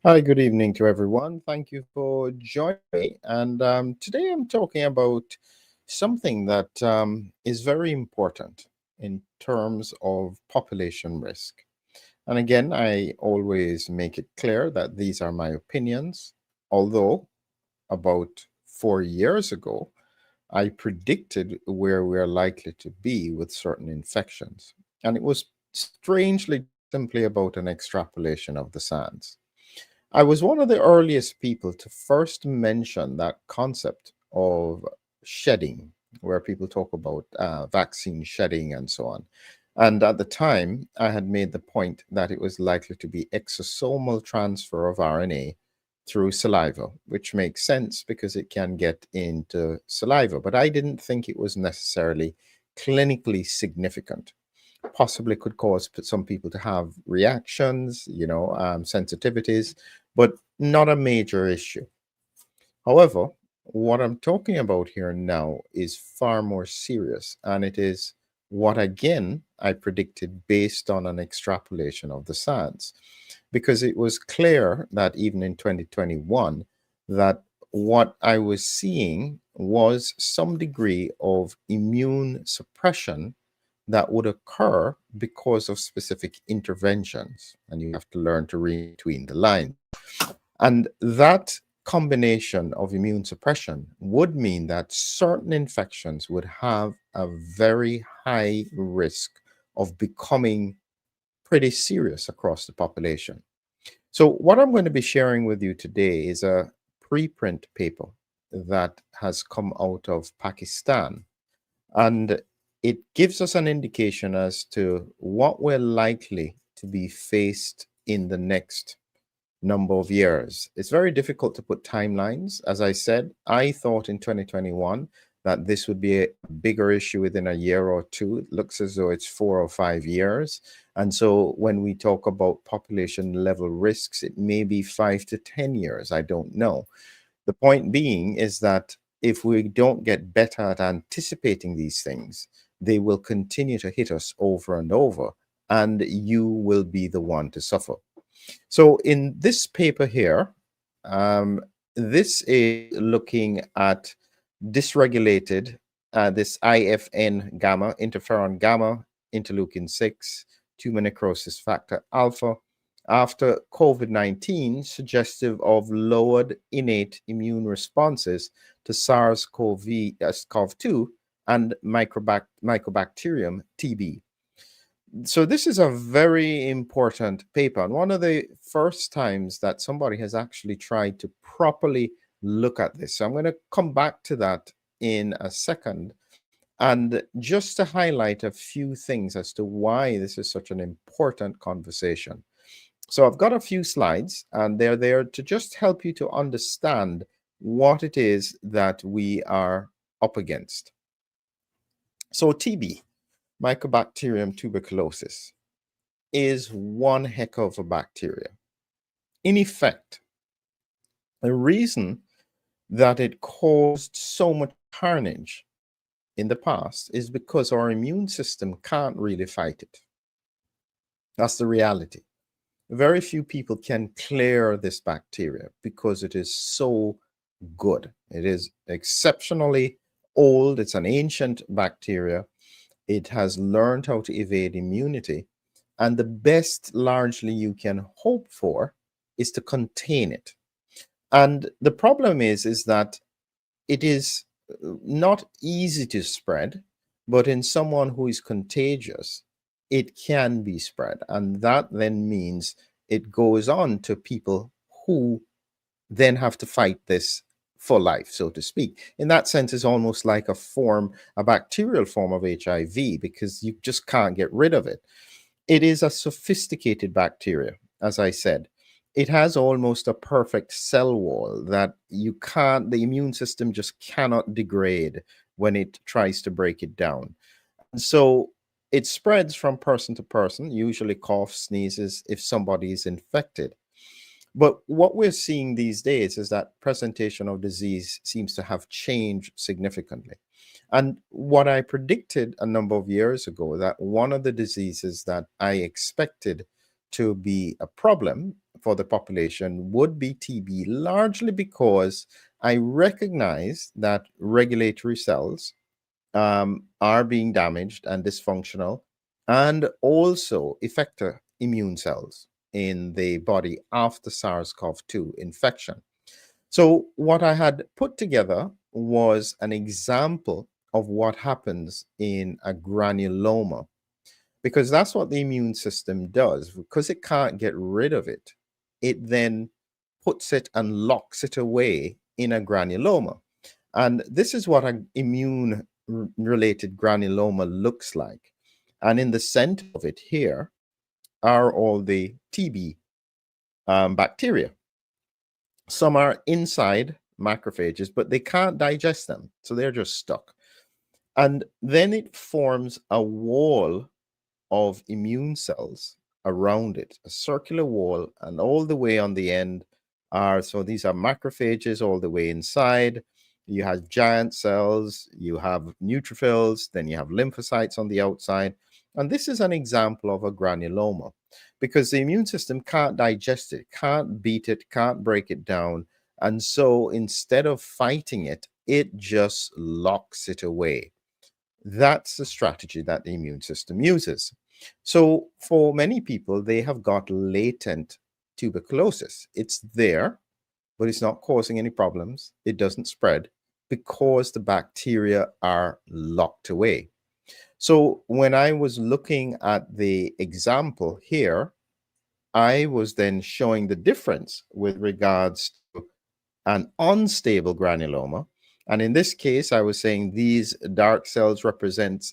Hi, good evening to everyone. Thank you for joining me. And today I'm talking about something that is very important in terms of population risk. And again, I always make it clear that these are my opinions, although about 4 years ago, I predicted where we're likely to be with certain infections. And it was strangely simply about an extrapolation of the science. I was one of the earliest people to first mention that concept of shedding, where people talk about vaccine shedding and so on. And at the time, I had made the point that it was likely to be exosomal transfer of RNA through saliva, which makes sense because it can get into saliva. But I didn't think it was necessarily clinically significant. Possibly could cause some people to have reactions, sensitivities, but not a major issue. However, what I'm talking about here now is far more serious, and it is what again I predicted based on an extrapolation of the science, because it was clear that even in 2021, that what I was seeing was some degree of immune suppression that would occur because of specific interventions, and you have to learn to read between the lines. And that combination of immune suppression would mean that certain infections would have a very high risk of becoming pretty serious across the population. So, what I'm going to be sharing with you today is a preprint paper that has come out of Pakistan. And it gives us an indication as to what we're likely to be faced in the next number of years. It's very difficult to put timelines. As I said, I thought in 2021 that this would be a bigger issue within a year or two. It looks as though it's 4 or 5 years. And so when we talk about population level risks, it may be 5 to 10 years. I don't know. The point being is that if we don't get better at anticipating these things, they will continue to hit us over and over, and you will be the one to suffer. So in this paper here, this is looking at dysregulated, this IFN gamma, interferon gamma, interleukin 6, tumor necrosis factor alpha, after COVID-19, suggestive of lowered innate immune responses to SARS-CoV-2 and Mycobacterium TB. So this is a very important paper, and one of the first times that somebody has actually tried to properly look at this. So I'm going to come back to that in a second. And just to highlight a few things as to why this is such an important conversation. So I've got a few slides, and they're there to just help you to understand what it is that we are up against. So TB, Mycobacterium tuberculosis, is one heck of a bacteria. In effect, the reason that it caused so much carnage in the past is because our immune system can't really fight it. That's the reality. Very few people can clear this bacteria because it is so good. It is exceptionally old. It's an ancient bacteria. It has learned how to evade immunity. And the best, largely, you can hope for is to contain it. And the problem is that it is not easy to spread, but in someone who is contagious, it can be spread. And that then means it goes on to people who then have to fight this for life, so to speak. In that sense, it's almost like a bacterial form of HIV, because you just can't get rid of it. It is a sophisticated bacteria, as I said. It has almost a perfect cell wall that the immune system just cannot degrade when it tries to break it down. And so it spreads from person to person, usually coughs, sneezes, if somebody is infected. But what we're seeing these days is that presentation of disease seems to have changed significantly. And what I predicted a number of years ago, that one of the diseases that I expected to be a problem for the population would be TB, largely because I recognize that regulatory cells are being damaged and dysfunctional, and also effector immune cells in the body after SARS-CoV-2 infection. So, what I had put together was an example of what happens in a granuloma, because that's what the immune system does. Because it can't get rid of it, it then puts it and locks it away in a granuloma. And this is what an immune related granuloma looks like. And in the center of it here are all the TB bacteria. Some are inside macrophages, but they can't digest them. So they're just stuck. And then it forms a wall of immune cells around it, a circular wall, and all the way on the end are, so these are macrophages all the way inside. You have giant cells, you have neutrophils, then you have lymphocytes on the outside. And this is an example of a granuloma because the immune system can't digest it, can't beat it, can't break it down. And so instead of fighting it, it just locks it away. That's the strategy that the immune system uses. So for many people, they have got latent tuberculosis. It's there, but it's not causing any problems. It doesn't spread because the bacteria are locked away. So when I was looking at the example here, I was then showing the difference with regards to an unstable granuloma. And in this case, I was saying these dark cells represent,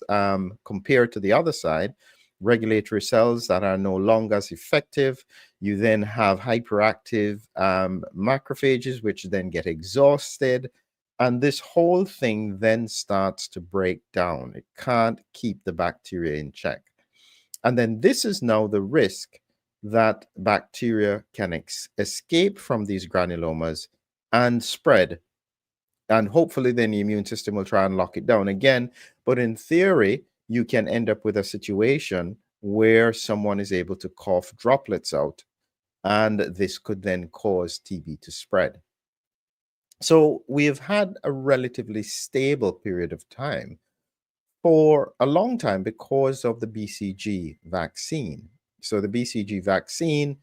compared to the other side, regulatory cells that are no longer as effective. You then have hyperactive macrophages, which then get exhausted. And this whole thing then starts to break down. It can't keep the bacteria in check. And then this is now the risk that bacteria can escape from these granulomas and spread. And hopefully then the immune system will try and lock it down again. But in theory, you can end up with a situation where someone is able to cough droplets out, and this could then cause TB to spread. So we have had a relatively stable period of time for a long time because of the BCG vaccine. So the BCG vaccine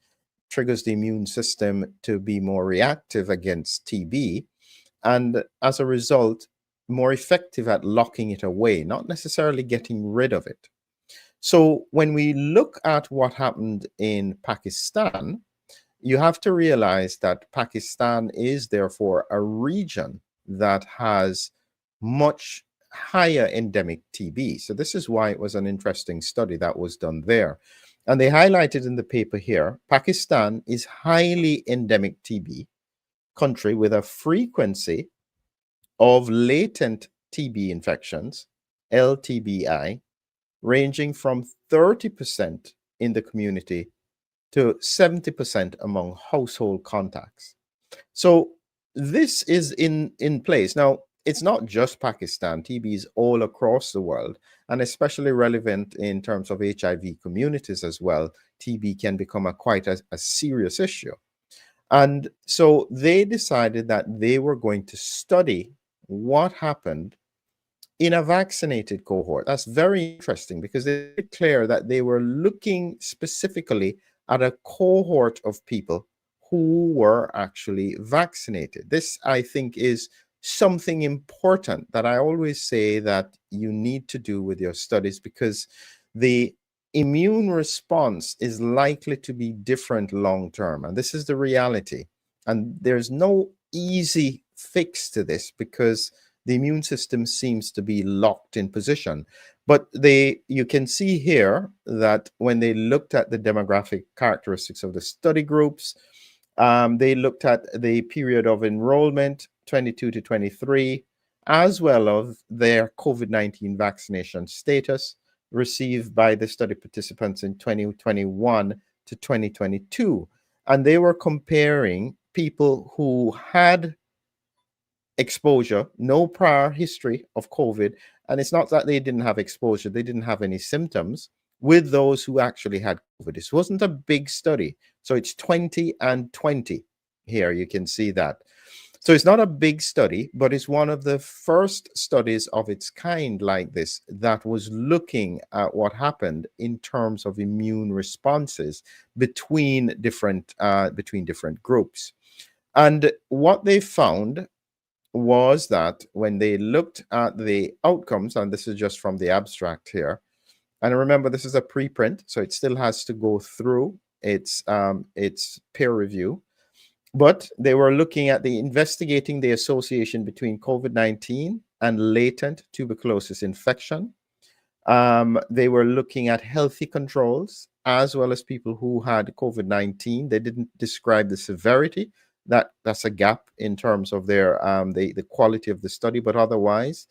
triggers the immune system to be more reactive against TB, and as a result, more effective at locking it away, not necessarily getting rid of it. So when we look at what happened in Pakistan, you have to realize that Pakistan is therefore a region that has much higher endemic TB. So this is why it was an interesting study that was done there. And they highlighted in the paper here, Pakistan is highly endemic TB country with a frequency of latent TB infections, LTBI, ranging from 30% in the community to 70% among household contacts. So this is in place. Now, it's not just Pakistan. TB is all across the world, and especially relevant in terms of HIV communities as well. TB can become quite a serious issue. And so they decided that they were going to study what happened in a vaccinated cohort. That's very interesting because they declare that they were looking specifically at a cohort of people who were actually vaccinated. This, I think, is something important that I always say that you need to do with your studies, because the immune response is likely to be different long term. And this is the reality. And there's no easy fix to this because the immune system seems to be locked in position. But you can see here that when they looked at the demographic characteristics of the study groups, they looked at the period of enrollment, 22 to 23, as well as their COVID-19 vaccination status received by the study participants in 2021 to 2022. And they were comparing people who had exposure, no prior history of COVID. And it's not that they didn't have exposure, they didn't have any symptoms, with those who actually had COVID. This wasn't a big study. So it's 20 and 20. Here you can see that. So it's not a big study, but it's one of the first studies of its kind like this that was looking at what happened in terms of immune responses between different groups. And what they found was that when they looked at the outcomes, and this is just from the abstract here, and remember this is a preprint, so it still has to go through its peer review. But they were looking at investigating the association between COVID-19 and latent tuberculosis infection. They were looking at healthy controls as well as people who had COVID-19. They didn't describe the severity. That's a gap in terms of their the quality of the study, but otherwise,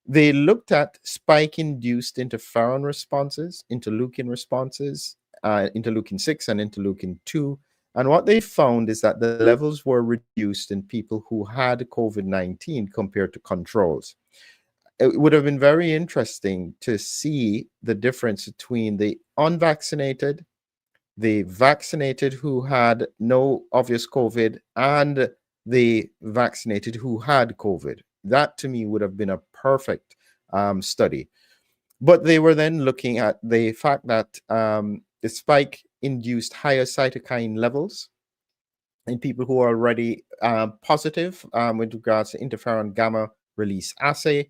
they looked at spike-induced interferon responses, interleukin responses, interleukin 6 and interleukin 2. And what they found is that the levels were reduced in people who had COVID-19 compared to controls. It would have been very interesting to see the difference between the unvaccinated, the vaccinated who had no obvious COVID, and the vaccinated who had COVID. That to me would have been a perfect study. But they were then looking at the fact that the spike induced higher cytokine levels in people who are already positive with regards to interferon gamma release assay.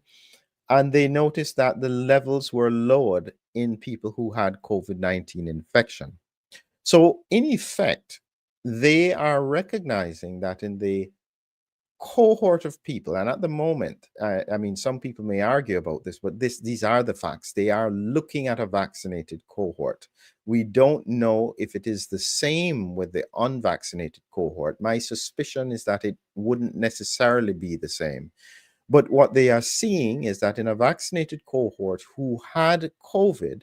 And they noticed that the levels were lowered in people who had COVID-19 infection. So, in effect, they are recognizing that in the cohort of people, and at the moment, I mean, some people may argue about this, but these are the facts. They are looking at a vaccinated cohort. We don't know if it is the same with the unvaccinated cohort. My suspicion is that it wouldn't necessarily be the same. But what they are seeing is that in a vaccinated cohort who had COVID,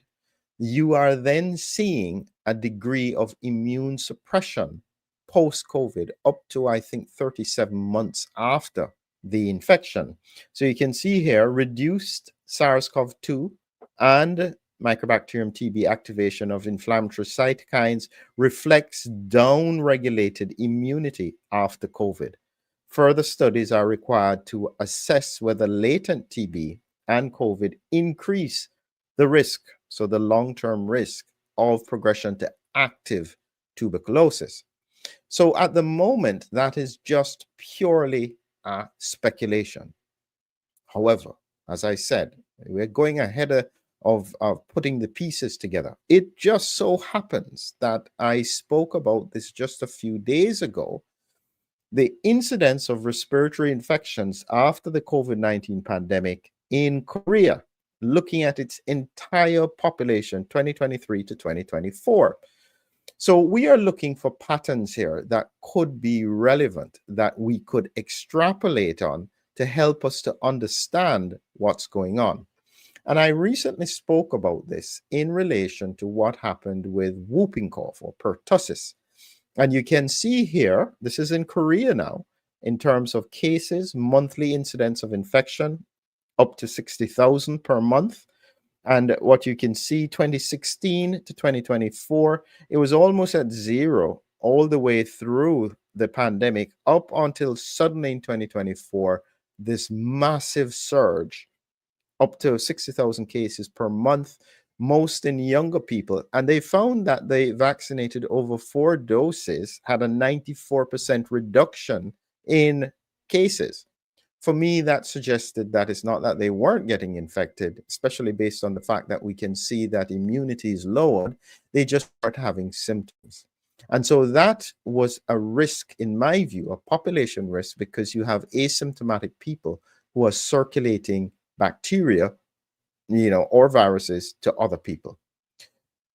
you are then seeing a degree of immune suppression post-COVID up to, I think, 37 months after the infection. So you can see here reduced SARS-CoV-2 and Mycobacterium TB activation of inflammatory cytokines reflects down-regulated immunity after COVID. Further studies are required to assess whether latent TB and COVID increase the risk, so the long-term risk of progression to active tuberculosis. So at the moment, that is just purely speculation. However, as I said, we're going ahead of putting the pieces together. It just so happens that I spoke about this just a few days ago. The incidence of respiratory infections after the COVID-19 pandemic in Korea, looking at its entire population, 2023 to 2024. So we are looking for patterns here that could be relevant, that we could extrapolate on to help us to understand what's going on. And I recently spoke about this in relation to what happened with whooping cough or pertussis. And you can see here, this is in Korea now, in terms of cases, monthly incidence of infection, up to 60,000 per month. And what you can see, 2016 to 2024, it was almost at zero all the way through the pandemic, up until suddenly in 2024, this massive surge, up to 60,000 cases per month, most in younger people. And they found that they vaccinated over 4 doses had a 94% reduction in cases. For me, that suggested that it's not that they weren't getting infected, especially based on the fact that we can see that immunity is lowered. They just start having symptoms. And so that was a risk, in my view, a population risk, because you have asymptomatic people who are circulating bacteria, or viruses to other people.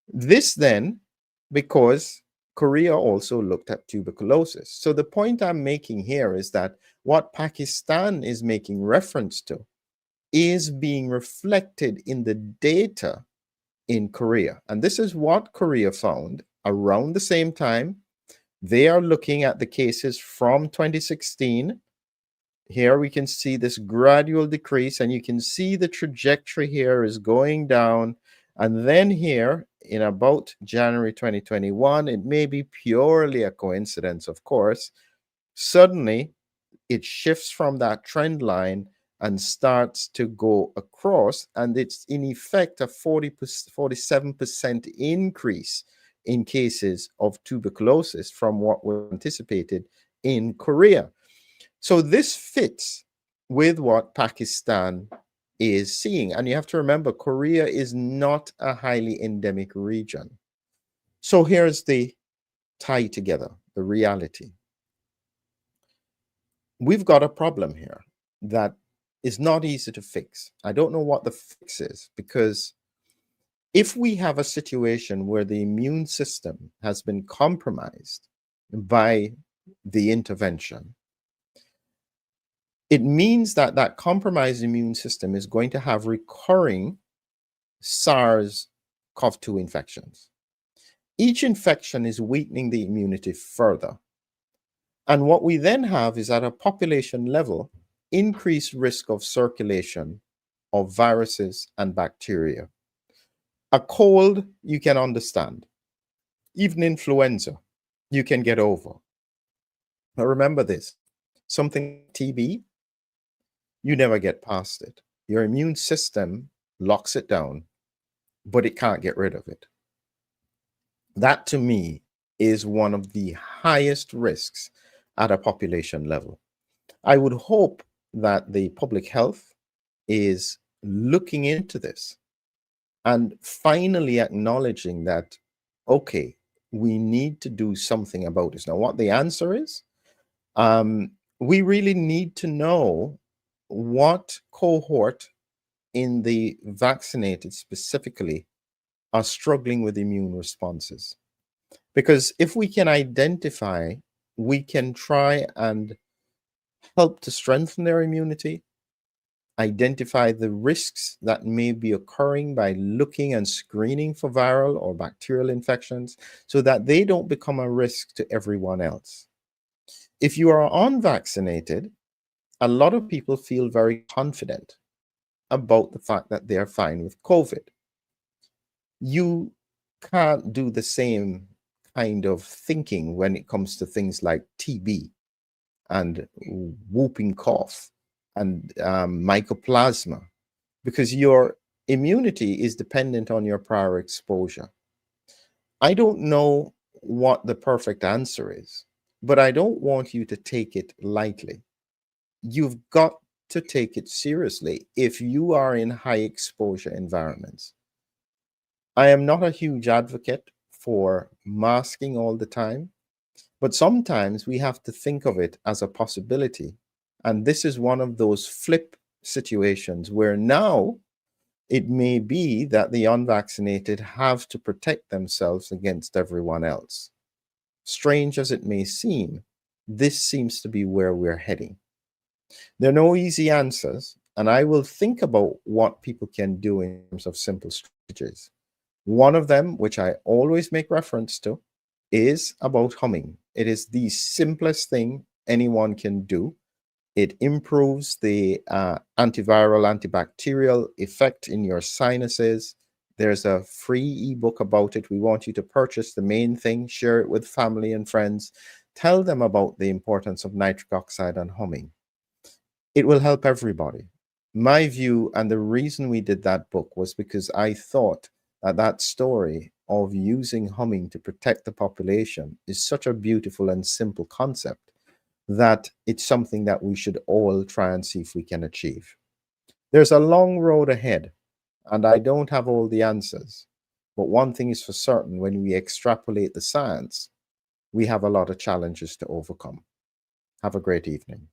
This then, because Korea also looked at tuberculosis. So the point I'm making here is that what Pakistan is making reference to is being reflected in the data in Korea. And this is what Korea found around the same time. They are looking at the cases from 2016. Here we can see this gradual decrease, and you can see the trajectory here is going down. And then here in about January 2021, it may be purely a coincidence, of course, suddenly it shifts from that trend line and starts to go across, and it's in effect a 47% increase in cases of tuberculosis from what was anticipated in Korea. So this fits with what Pakistan is seeing. And you have to remember, Korea is not a highly endemic region. So here's the tie together, the reality. We've got a problem here that is not easy to fix. I don't know what the fix is, because if we have a situation where the immune system has been compromised by the intervention, it means that that compromised immune system is going to have recurring SARS-CoV-2 infections. Each infection is weakening the immunity further. And what we then have is, at a population level, increased risk of circulation of viruses and bacteria. A cold, you can understand. Even influenza, you can get over. Now remember this, something like TB, you never get past it. Your immune system locks it down, but it can't get rid of it. That, to me, is one of the highest risks at a population level. I would hope that the public health is looking into this and finally acknowledging that, okay, we need to do something about this. Now, what the answer is, we really need to know what cohort in the vaccinated specifically are struggling with immune responses. Because if we can identify, we can try and help to strengthen their immunity, identify the risks that may be occurring by looking and screening for viral or bacterial infections so that they don't become a risk to everyone else. If you are unvaccinated, a lot of people feel very confident about the fact that they're fine with COVID. You can't do the same kind of thinking when it comes to things like TB and whooping cough and mycoplasma, because your immunity is dependent on your prior exposure. I don't know what the perfect answer is, but I don't want you to take it lightly. You've got to take it seriously if you are in high exposure environments. I am not a huge advocate for masking all the time, but sometimes we have to think of it as a possibility. And this is one of those flip situations where now it may be that the unvaccinated have to protect themselves against everyone else. Strange as it may seem, this seems to be where we're heading. There are no easy answers, and I will think about what people can do in terms of simple strategies. One of them, which I always make reference to, is about humming. It is the simplest thing anyone can do. It improves the antiviral, antibacterial effect in your sinuses. There's a free ebook about it. We want you to purchase. The main thing, share it with family and friends. Tell them about the importance of nitric oxide and humming. It will help everybody. My view, and the reason we did that book, was because I thought that that story of using humming to protect the population is such a beautiful and simple concept that it's something that we should all try and see if we can achieve. There's a long road ahead, and I don't have all the answers. But one thing is for certain, when we extrapolate the science, we have a lot of challenges to overcome. Have a great evening.